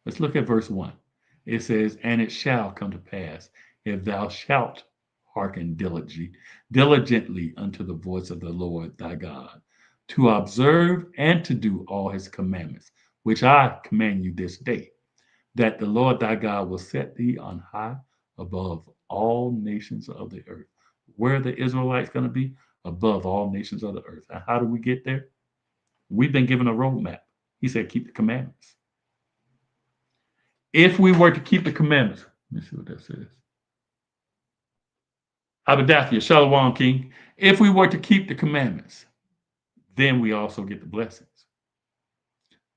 Let's look at verse 1. It says, and it shall come to pass, if thou shalt hearken diligently unto the voice of the Lord thy God, to observe and to do all his commandments, which I command you this day, that the Lord thy God will set thee on high above all nations of the earth. Where are the Israelites going to be? Above all nations of the earth. And how do we get there? We've been given a roadmap. He said, keep the commandments. If we were to keep the commandments, let me see what that says. Obadiah, Shalom King. If we were to keep the commandments, then we also get the blessings.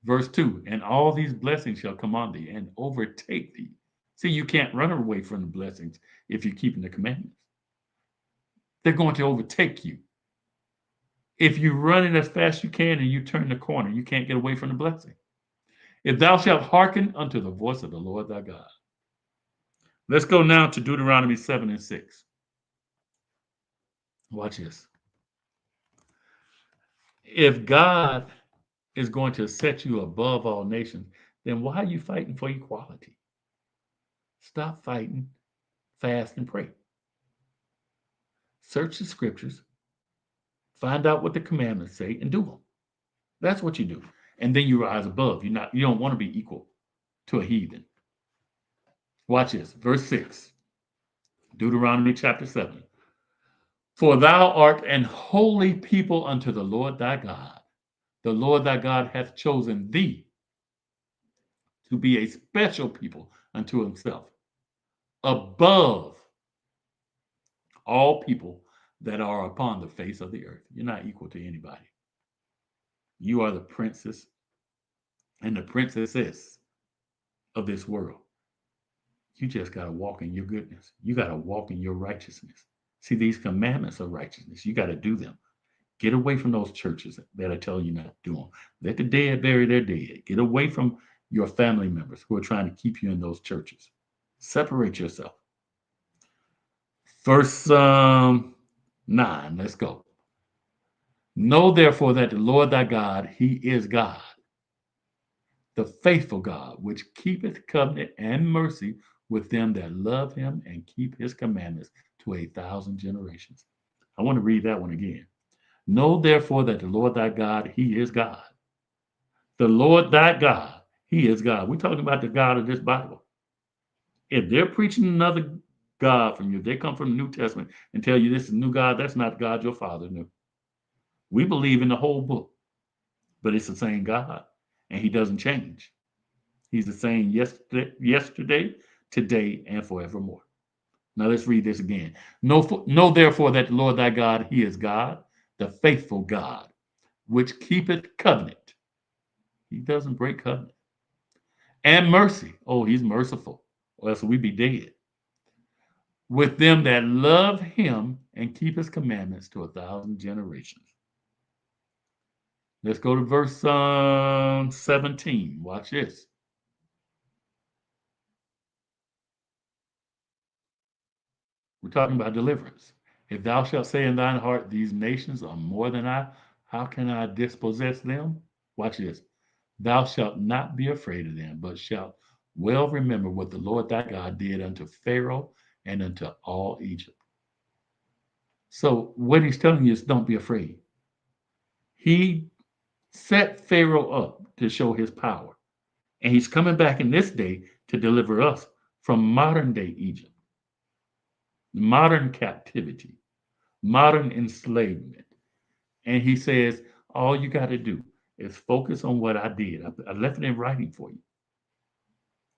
Verse 2, and all these blessings shall come on thee and overtake thee. See, you can't run away from the blessings if you're keeping the commandments. They're going to overtake you. If you run it as fast as you can and you turn the corner, you can't get away from the blessing. If thou shalt hearken unto the voice of the Lord thy God. Let's go now to Deuteronomy 7 and 6. Watch this. If God is going to set you above all nations, then why are you fighting for equality? Stop fighting, fast, and pray. Search the scriptures, find out what the commandments say, and do them. That's what you do. And then you rise above. You don't want to be equal to a heathen. Watch this. Verse 6. Deuteronomy chapter 7. For thou art an holy people unto the Lord thy God. The Lord thy God hath chosen thee to be a special people unto himself, above all people that are upon the face of the earth. You're not equal to anybody. You are the princess and the princesses of this world. You just got to walk in your goodness. You got to walk in your righteousness. See, these commandments of righteousness, you got to do them. Get away from those churches that are telling you not to do them. Let the dead bury their dead. Get away from your family members who are trying to keep you in those churches. Separate yourself. Verse 9, let's go. Know therefore that the Lord thy God, he is God, the faithful God, which keepeth covenant and mercy with them that love him and keep his commandments to 1,000 generations. I want to read that one again. Know therefore that the Lord thy God, he is God. The Lord thy God, he is God. We're talking about the God of this Bible. If they're preaching another God from you, they come from the New Testament and tell you this is a new God, that's not the God your father knew. We believe in the whole book, but it's the same God, and he doesn't change. He's the same yesterday, today, and forevermore. Now let's read this again. Know therefore that the Lord thy God, he is God, the faithful God, which keepeth covenant. He doesn't break covenant. And mercy. Oh, he's merciful, or else we'd be dead. With them that love him and keep his commandments to 1,000 generations. Let's go to verse 17. Watch this. We're talking about deliverance. If thou shalt say in thine heart, these nations are more than I, how can I dispossess them? Watch this. Thou shalt not be afraid of them, but shalt well remember what the Lord thy God did unto Pharaoh and unto all Egypt. So what he's telling you is don't be afraid. He set Pharaoh up to show his power. And he's coming back in this day to deliver us from modern day Egypt, modern captivity, modern enslavement. And he says, all you got to do is focus on what I did. I left it in writing for you.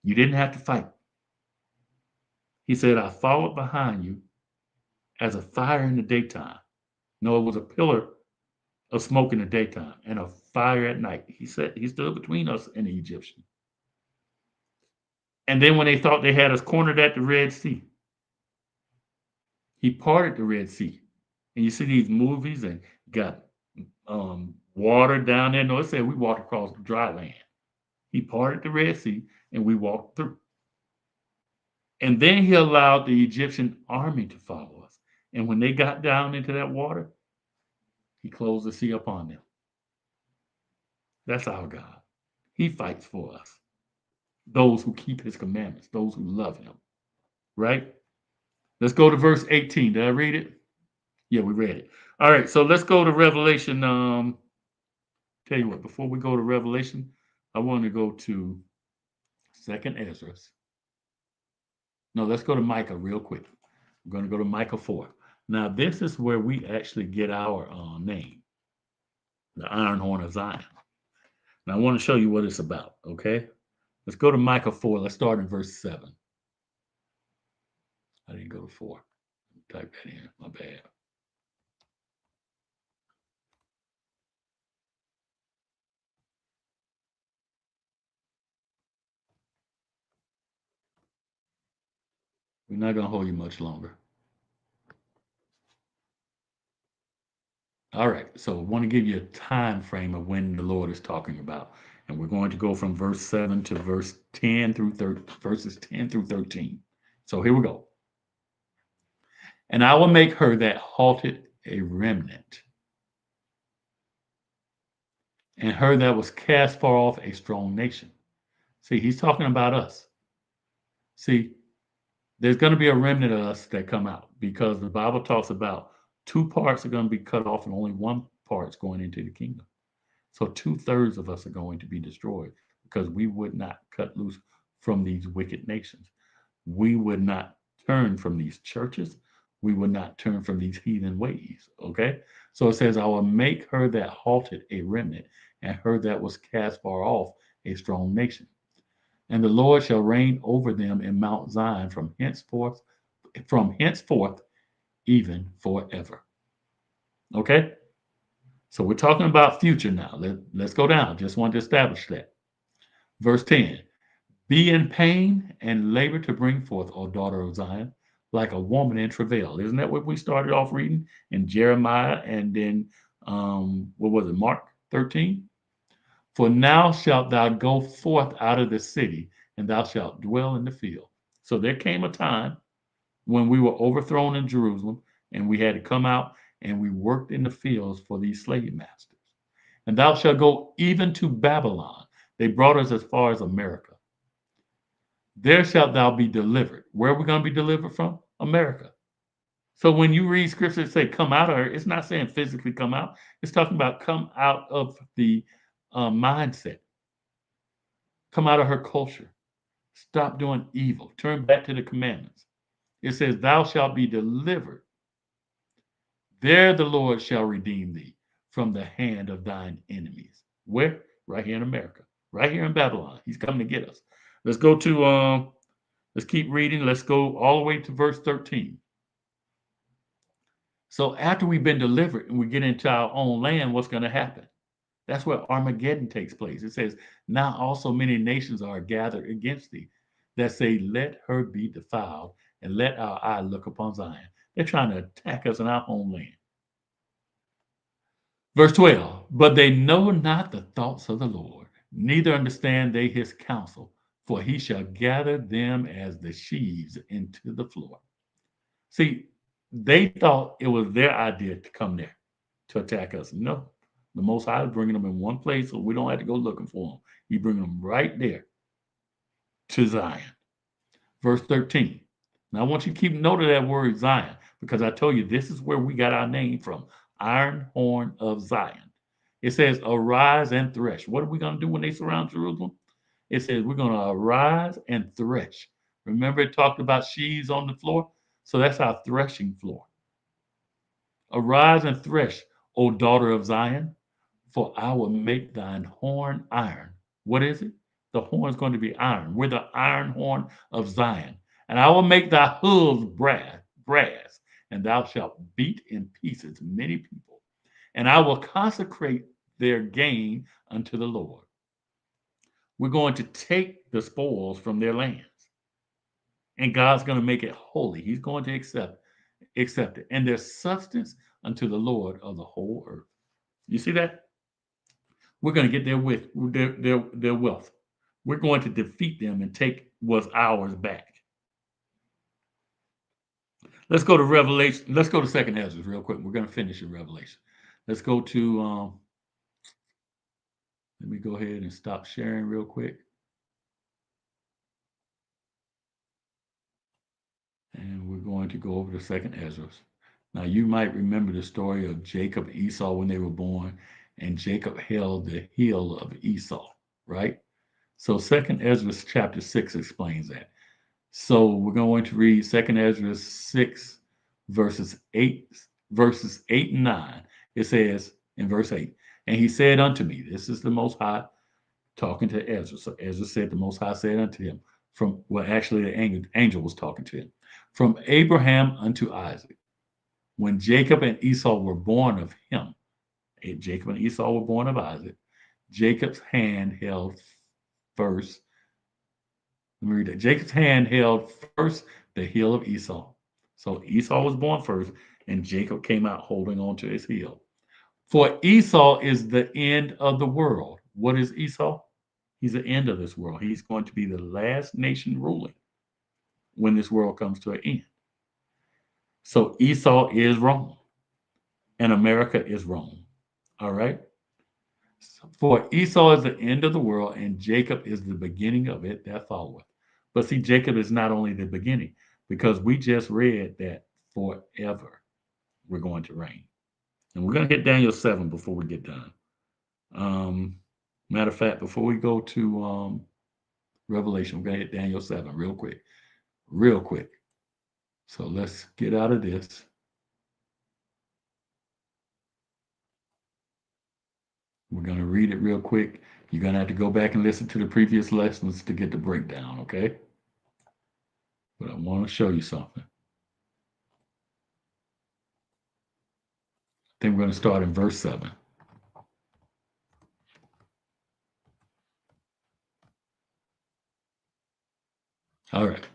You didn't have to fight. He said, I followed behind you as a fire in the daytime. No, it was a pillar of smoke in the daytime and a fire at night. He said he stood between us and the Egyptian. And then when they thought they had us cornered at the Red Sea, he parted the Red Sea. And you see these movies and got water down there. No, it said we walked across dry land. He parted the Red Sea and we walked through. And then he allowed the Egyptian army to follow us. And when they got down into that water, he closed the sea upon them. That's our God. He fights for us. Those who keep his commandments, those who love him. Right? Let's go to verse 18. Did I read it? Yeah, we read it. All right, so let's go to Revelation. Tell you what, before we go to Revelation, I want to go to Second Ezra. No, let's go to Micah real quick. We're going to go to Micah 4. Now, this is where we actually get our name, the iron horn of Zion. Now, I want to show you what it's about, okay? Let's go to Micah 4. Let's start in verse 7. I didn't go to 4. Type that in. My bad. We're not going to hold you much longer. All right, so I want to give you a time frame of when the Lord is talking about. And we're going to go from verse 7 to verses 10 through 13. So here we go. And I will make her that halted a remnant, and her that was cast far off a strong nation. See, he's talking about us. See, there's going to be a remnant of us that come out because the Bible talks about two parts are going to be cut off and only one part's going into the kingdom. So 2/3 of us are going to be destroyed because we would not cut loose from these wicked nations. We would not turn from these churches. We would not turn from these heathen ways. Okay. So it says, I will make her that halted a remnant, and her that was cast far off a strong nation. And the Lord shall reign over them in Mount Zion from henceforth, even forever. Okay. So we're talking about future now. Let's go down. Just want to establish that. Verse 10. Be in pain and labor to bring forth, O daughter of Zion, like a woman in travail. Isn't that what we started off reading in Jeremiah and then, what was it, Mark 13? For now shalt thou go forth out of the city, and thou shalt dwell in the field. So there came a time when we were overthrown in Jerusalem, and we had to come out and we worked in the fields for these slave masters. And thou shalt go even to Babylon. They brought us as far as America. There shalt thou be delivered. Where are we going to be delivered from? America. So when you read scripture that say come out of her, it's not saying physically come out. It's talking about come out of the mindset. Come out of her culture. Stop doing evil. Turn back to the commandments. It says, thou shalt be delivered. There the Lord shall redeem thee from the hand of thine enemies. Where? Right here in America. Right here in Babylon. He's coming to get us. Let's go to let's keep reading. Let's go all the way to verse 13. So after we've been delivered and we get into our own land, what's going to happen? That's where Armageddon takes place. It says, now also many nations are gathered against thee that say, let her be defiled and let our eye look upon Zion. They're trying to attack us in our homeland. Verse 12, but they know not the thoughts of the Lord, neither understand they his counsel, for he shall gather them as the sheaves into the floor. See, they thought it was their idea to come there to attack us. No, the Most High is bringing them in one place so we don't have to go looking for them. He bringing them right there to Zion. Verse 13. Now I want you to keep note of that word Zion because I told you this is where we got our name from. Iron horn of Zion. It says, arise and thresh. What are we going to do when they surround Jerusalem? It says, we're going to arise and thresh. Remember, it talked about sheaves on the floor? So that's our threshing floor. Arise and thresh, O daughter of Zion, for I will make thine horn iron. What is it? The horn is going to be iron. We're the iron horn of Zion. And I will make thy hooves brass, and thou shalt beat in pieces many people. And I will consecrate their gain unto the Lord. We're going to take the spoils from their lands. And God's going to make it holy. He's going to accept it. And their substance unto the Lord of the whole earth. You see that? We're going to get their wealth. We're going to defeat them and take what's ours back. Let's go to Revelation. Let's go to Second Ezra real quick. We're going to finish in Revelation. Let's go to. Let me go ahead and stop sharing real quick. And we're going to go over to Second Ezra. Now you might remember the story of Jacob and Esau when they were born, and Jacob held the heel of Esau, right? So Second Ezra chapter 6 explains that. So we're going to read Second Ezra 6, verses 8 and 9. It says in verse 8, and he said unto me, this is the Most High talking to Ezra. So Ezra said, the Most High said unto him, actually the angel was talking to him, from Abraham unto Isaac, when Jacob and Esau were born of him, Jacob and Esau were born of Isaac, Jacob's hand held first. Let me read that. Jacob's hand held first the heel of Esau. So Esau was born first, and Jacob came out holding on to his heel. For Esau is the end of the world. What is Esau? He's the end of this world. He's going to be the last nation ruling when this world comes to an end. So Esau is wrong, and America is wrong. All right? For Esau is the end of the world, and Jacob is the beginning of it that followeth. But see, Jacob is not only the beginning, because we just read that forever we're going to reign. And we're going to hit Daniel 7 before we get done. Matter of fact, before we go to Revelation, we're going to hit Daniel 7 real quick. Real quick. So let's get out of this. We're going to read it real quick. You're going to have to go back and listen to the previous lessons to get the breakdown, okay? But I want to show you something. Then we're going to start in verse 7. All right.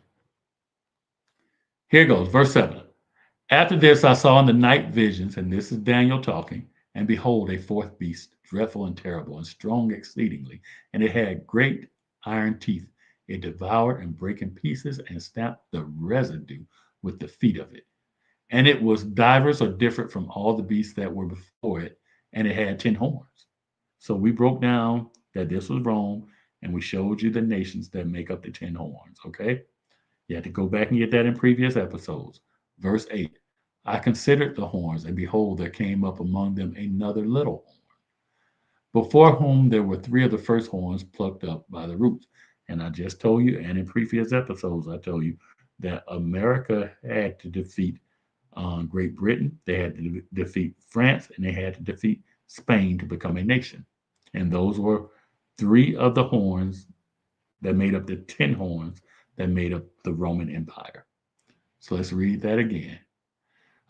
Here goes, verse 7. After this, I saw in the night visions, and this is Daniel talking, and behold, a fourth beast, dreadful and terrible, and strong exceedingly, and it had great iron teeth. It devoured and brake in pieces, and stamped the residue with the feet of it. And it was diverse or different from all the beasts that were before it, and it had 10 horns. So we broke down that this was Rome, and we showed you the nations that make up the 10 horns, okay? You had to go back and get that in previous episodes. Verse 8, I considered the horns, and behold, there came up among them another little horn, before whom there were 3 of the first horns plucked up by the roots. And I just told you, and in previous episodes, I told you that America had to defeat Great Britain, they had to defeat France, and they had to defeat Spain to become a nation. And those were 3 of the horns that made up the 10 horns that made up the Roman Empire. So let's read that again.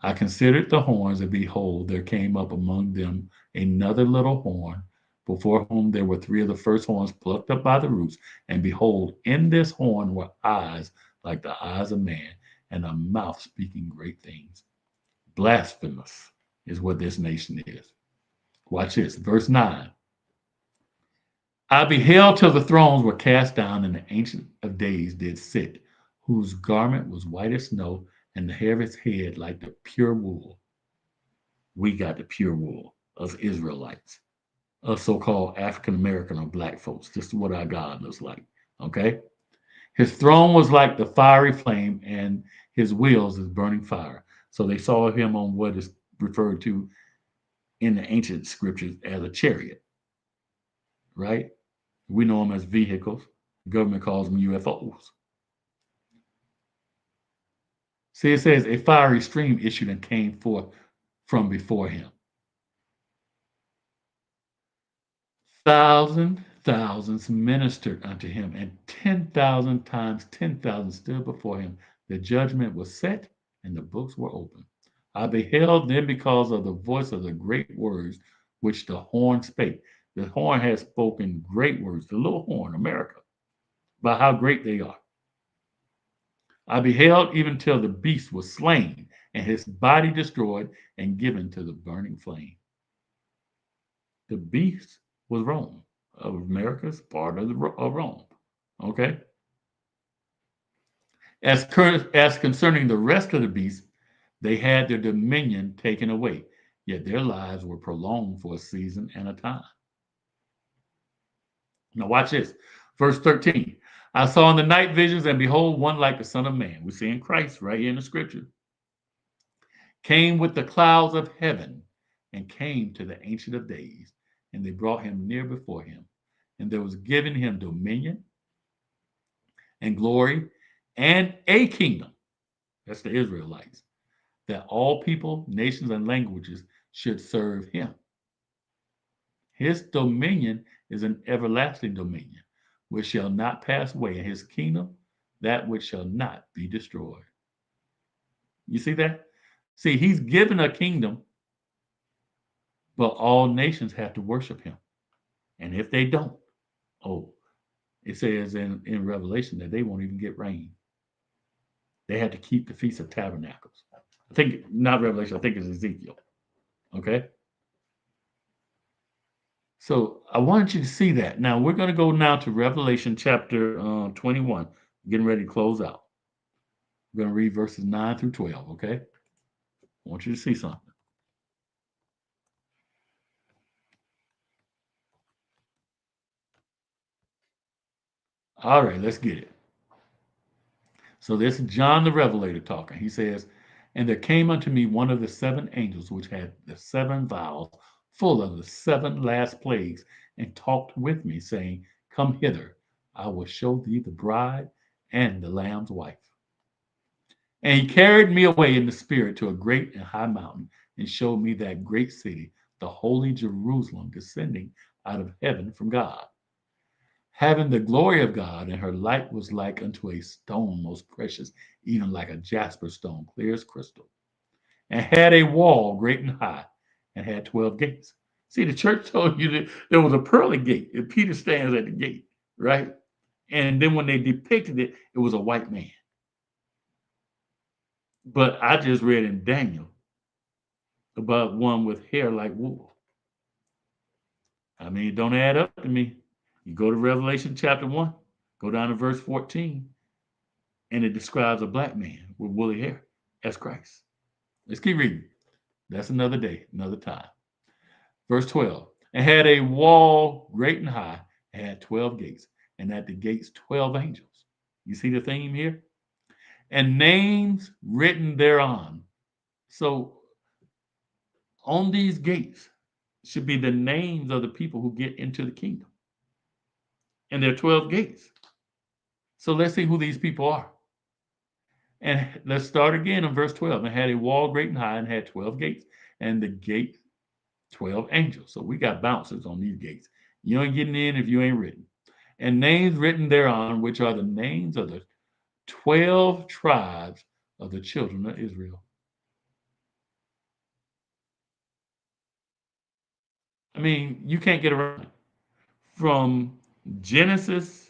I considered the horns, and behold, there came up among them another little horn, before whom there were 3 of the first horns plucked up by the roots. And behold, in this horn were eyes like the eyes of man, and a mouth speaking great things. Blasphemous is what this nation is. Watch this, verse 9. I beheld till the thrones were cast down, and the Ancient of Days did sit, whose garment was white as snow, and the hair of his head like the pure wool. We got the pure wool of Israelites, of so-called African American or black folks. This is what our God looks like. Okay? His throne was like the fiery flame, and his wheels is burning fire. So they saw him on what is referred to in the ancient scriptures as a chariot, right? We know them as vehicles. The government calls them UFOs. See, it says a fiery stream issued and came forth from before him. Thousands ministered unto him, and 10,000 times 10,000 stood before him. The judgment was set, and the books were opened. I beheld them because of the voice of the great words which the horn spake. The horn has spoken great words, the little horn, America, about how great they are. I beheld even till the beast was slain, and his body destroyed and given to the burning flame. The beast was Rome. Of America's part of Rome. Okay. As concerning the rest of the beasts, they had their dominion taken away, yet their lives were prolonged for a season and a time. Now watch this. Verse 13. I saw in the night visions, and behold, one like the Son of Man. We're seeing Christ right here in the scripture. Came with the clouds of heaven, and came to the Ancient of Days, and they brought him near before him. And there was given him dominion and glory and a kingdom. That's the Israelites. That all people, nations, and languages should serve him. His dominion is an everlasting dominion, which shall not pass away, in his kingdom, that which shall not be destroyed. You see that? See, he's given a kingdom, but all nations have to worship him. And if they don't, oh, it says in Revelation that they won't even get rain. They had to keep the Feast of Tabernacles. I think, not Revelation, I think it's Ezekiel. Okay? So I wanted you to see that. Now we're going to go now to Revelation chapter 21, getting ready to close out. We're going to read verses 9 through 12, okay? I want you to see something. All right, let's get it. So this is John the Revelator talking. He says, and there came unto me one of the seven angels which had the seven vials full of the seven last plagues, and talked with me, saying, come hither, I will show thee the bride and the Lamb's wife. And he carried me away in the spirit to a great and high mountain, and showed me that great city, the holy Jerusalem, descending out of heaven from God, having the glory of God, and her light was like unto a stone most precious, even like a jasper stone, clear as crystal, and had a wall great and high, and had 12 gates. See, the church told you that there was a pearly gate, and Peter stands at the gate, right? And then when they depicted it, it was a white man. But I just read in Daniel about one with hair like wool. I mean, it don't add up to me. You go to Revelation chapter 1, go down to verse 14, and it describes a black man with woolly hair. That's Christ. Let's keep reading. That's another day, another time. Verse 12. And had a wall great and high, and had 12 gates, and at the gates 12 angels. You see the theme here? And names written thereon. So on these gates should be the names of the people who get into the kingdom. And there are 12 gates. So let's see who these people are. And let's start again in verse 12. And had a wall great and high, and had 12 gates, and the gate 12 angels. So we got bouncers on these gates. You ain't getting in if you ain't written. And names written thereon, which are the names of the 12 tribes of the children of Israel. I mean, you can't get around it. From Genesis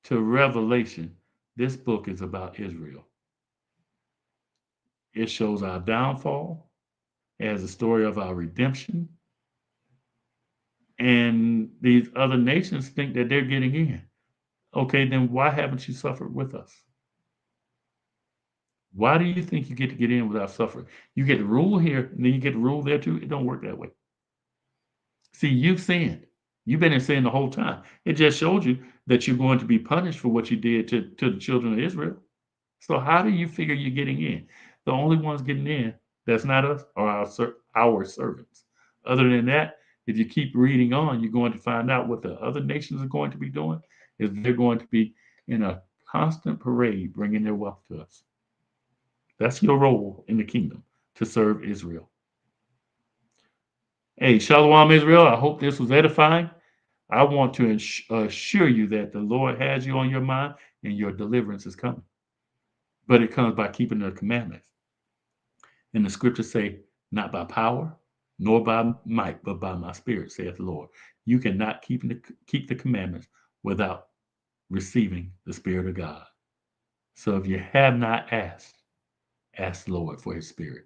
to Revelation, this book is about Israel. It shows our downfall. It has a story of our redemption. And these other nations think that they're getting in. Okay, then why haven't you suffered with us? Why do you think you get in without suffering? You get to rule here, and then you get to rule there too. It don't work that way. See, you've sinned. You've been in sin the whole time. It just showed you that you're going to be punished for what you did to the children of Israel. So how do you figure you're getting in? The only ones getting in, that's not us, are our servants. Other than that, if you keep reading on, you're going to find out what the other nations are going to be doing is they're going to be in a constant parade bringing their wealth to us. That's your role in the kingdom, to serve Israel. Hey, Shalom, Israel. I hope this was edifying. I want to assure you that the Lord has you on your mind and your deliverance is coming. But it comes by keeping the commandments. And the scriptures say, not by power, nor by might, but by my spirit, saith the Lord. You cannot keep the commandments without receiving the Spirit of God. So if you have not asked, ask the Lord for his spirit.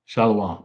Shalom.